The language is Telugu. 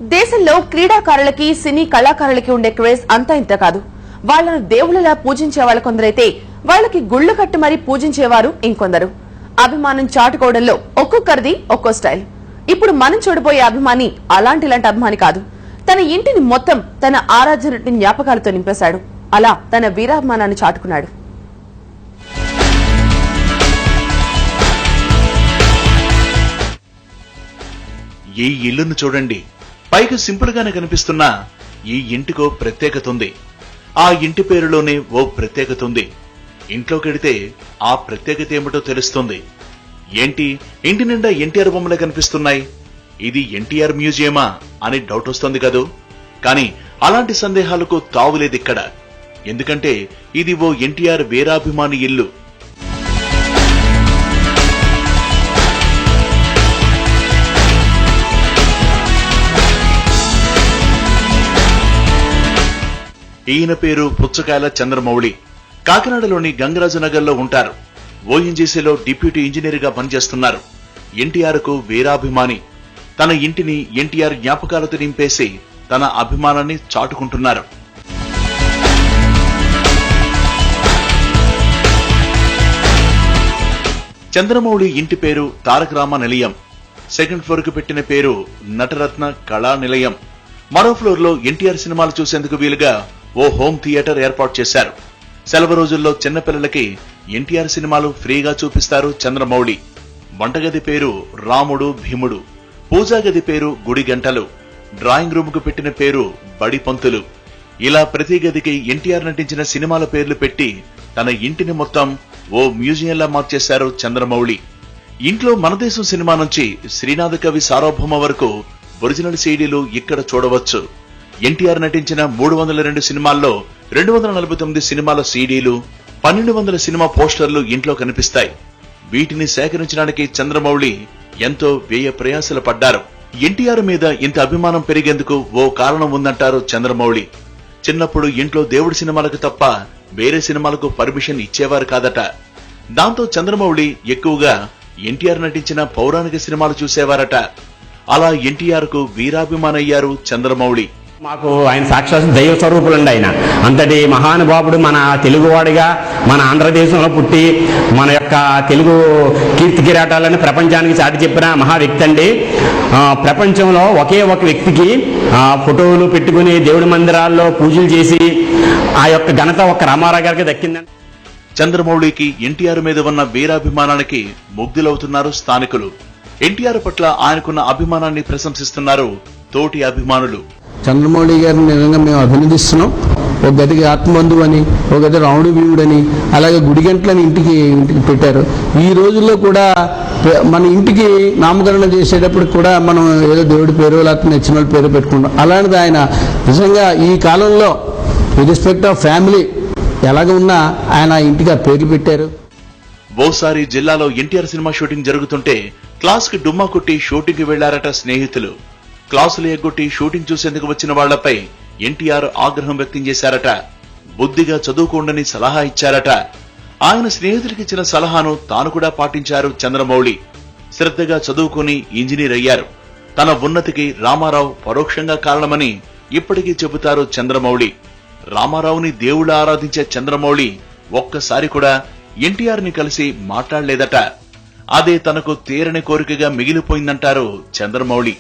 దేశంలో క్రీడాకారులకి సినీ కళాకారులకి ఉండే క్రేజ్ అంతా ఇంత కాదు. వాళ్లను దేవుళ్లలా పూజించే వాళ్ళ కొందరైతే వాళ్లకి గుళ్లు కట్టి మరీ పూజించేవారు ఇంకొందరు. అభిమానం చాటుకోవడంలో ఒక్కొక్కరిది ఒక్కో స్టైల్. ఇప్పుడు మనం చూడబోయే అభిమాని అలాంటి అభిమాని కాదు. తన ఇంటిని మొత్తం తన ఆరాధ్యుని జ్ఞాపకాలతో నింపేశాడు. అలా తన వీరాభిమానాన్ని చాటుకున్నాడు. ఈ ఇల్లును చూడండి. పైకి సింపుల్ గానే కనిపిస్తున్నా ఈ ఇంటికో ప్రత్యేకత ఉంది. ఆ ఇంటి పేరులోనే ఓ ప్రత్యేకత ఉంది. ఇంట్లోకెడితే ఆ ప్రత్యేకత ఏమిటో తెలుస్తుంది. ఏంటి ఇంటి నిండా ఎన్టీఆర్ బొమ్మలే కనిపిస్తున్నాయి, ఇది ఎన్టీఆర్ మ్యూజియమా అని డౌట్ వస్తుంది కదూ. కానీ అలాంటి సందేహాలకు తావులేదిక్కడ. ఎందుకంటే ఇది ఓ ఎన్టీఆర్ వీరాభిమాని ఇల్లు. ఈయన పేరు పుచ్చకాయల చంద్రమౌళి. కాకినాడలోని గంగరాజనగర్ లో ఉంటారు. ఓఎన్జీసీలో డిప్యూటీ ఇంజనీర్ గా పనిచేస్తున్నారు. ఎన్టీఆర్ కు వీరాభిమాని. తన ఇంటిని ఎన్టీఆర్ జ్ఞాపకాలతో నింపేసి తన అభిమానాన్ని చాటుకుంటున్నారు. చంద్రమౌళి ఇంటి పేరు తారక రామ నిలయం. సెకండ్ ఫ్లోర్ కు పెట్టిన పేరు నటరత్న కళా నిలయం. మరో ఫ్లోర్ లో ఎన్టీఆర్ సినిమాలు చూసేందుకు వీలుగా ఓ హోమ్ థియేటర్ ఏర్పాటు చేశారు. సెలవు రోజుల్లో చిన్నపిల్లలకి ఎన్టీఆర్ సినిమాలు ఫ్రీగా చూపిస్తారు చంద్రమౌళి. వంటగది పేరు రాముడు భీముడు. పూజా గది పేరు గుడి గంటలు. డ్రాయింగ్ రూమ్ కు పెట్టిన పేరు బడి పంతులు. ఇలా ప్రతి గదికి ఎన్టీఆర్ నటించిన సినిమాల పేర్లు పెట్టి తన ఇంటిని మొత్తం ఓ మ్యూజియంలా మార్చేశారు చంద్రమౌళి. ఇంట్లో మనదేశం సినిమా నుంచి శ్రీనాథ కవి సార్వభౌమ వరకు ఒరిజినల్ సీడీలు ఇక్కడ చూడవచ్చు. ఎన్టీఆర్ నటించిన 302 సినిమాల్లో 249 సినిమాల సీడీలు, 1200 సినిమా పోస్టర్లు ఇంట్లో కనిపిస్తాయి. వీటిని సేకరించడానికి చంద్రమౌళి ఎంతో వ్యయ ప్రయాసలు పడ్డారు. ఎన్టీఆర్ మీద ఇంత అభిమానం పెరిగేందుకు ఓ కారణం ఉందంటారు చంద్రమౌళి. చిన్నప్పుడు ఇంట్లో దేవుడి సినిమాలకు తప్ప వేరే సినిమాలకు పర్మిషన్ ఇచ్చేవారు కాదట. దాంతో చంద్రమౌళి ఎక్కువగా ఎన్టీఆర్ నటించిన పౌరాణిక సినిమాలు చూసేవారట. అలా ఎన్టీఆర్ కు వీరాభిమానయ్యారు చంద్రమౌళి. మాకు ఆయన సాక్షాత్ దైవ స్వరూపులండి. ఆయన అంతటి మహానుభావుడు. మన తెలుగువాడిగా మన ఆంధ్రదేశంలో పుట్టి మన యొక్క తెలుగు కీర్తి కిరాటాలను ప్రపంచానికి చాటి చెప్పిన మహా వ్యక్తి అండి. ప్రపంచంలో ఒకే ఒక వ్యక్తికి ఫోటోలు పెట్టుకుని దేవుడి మందిరాల్లో పూజలు చేసి ఆ యొక్క ఘనత ఒక్క రామారావు గారికి దక్కిందండి. చంద్రమౌళికి ఎన్టీఆర్ మీద ఉన్న వీరాభిమానానికి ముగ్ధులవుతున్నారు స్థానికులు. ఎన్టీఆర్ పట్ల ఆయనకున్న అభిమానాన్ని ప్రశంసిస్తున్నారు తోటి అభిమానులు. చంద్రమౌళి గారిని నిజంగా మేము అభినందిస్తున్నాం. ఒక గదికి ఆత్మబంధువు అని, ఒక గది రాముడు భీముడని, అలాగే గుడిగంటలని ఇంటికి పెట్టారు. ఈ రోజుల్లో కూడా మన ఇంటికి నామకరణం చేసేటప్పుడు కూడా మనం ఏదో దేవుడి పేరు లేకపోతే నచ్చిన వాళ్ళ పేరు పెట్టుకుంటాం. అలాంటిది ఆయన నిజంగా ఈ కాలంలో విత్ రెస్పెక్ట్ ఆఫ్ ఫ్యామిలీ ఎలాగ ఉన్నా ఆయన ఇంటికి ఆ పేర్లు పెట్టారు. ఓసారి జిల్లాలో ఎన్టీఆర్ సినిమా షూటింగ్ జరుగుతుంటే క్లాస్ కి డుమ్మా కొట్టి షూటింగ్ కి వెళ్లారట స్నేహితులు. క్లాసులు ఎగ్గొట్టి షూటింగ్ చూసేందుకు వచ్చిన వాళ్లపై ఎన్టీఆర్ ఆగ్రహం వ్యక్తం చేశారట. బుద్ధిగా చదువుకోండని సలహా ఇచ్చారట. ఆయన స్నేహితులకి ఇచ్చిన సలహాను తాను కూడా పాటించారు చంద్రమౌళి. శ్రద్ధగా చదువుకుని ఇంజనీర్ అయ్యారు. తన ఉన్నతికి రామారావు పరోక్షంగా కారణమని ఇప్పటికీ చెబుతారు చంద్రమౌళి. రామారావుని దేవుళ్లా ఆరాధించే చంద్రమౌళి ఒక్కసారి కూడా ఎన్టీఆర్ ని కలిసి మాట్లాడలేదట. అదే తనకు తీరని కోరికగా మిగిలిపోయిందంటారు చంద్రమౌళి.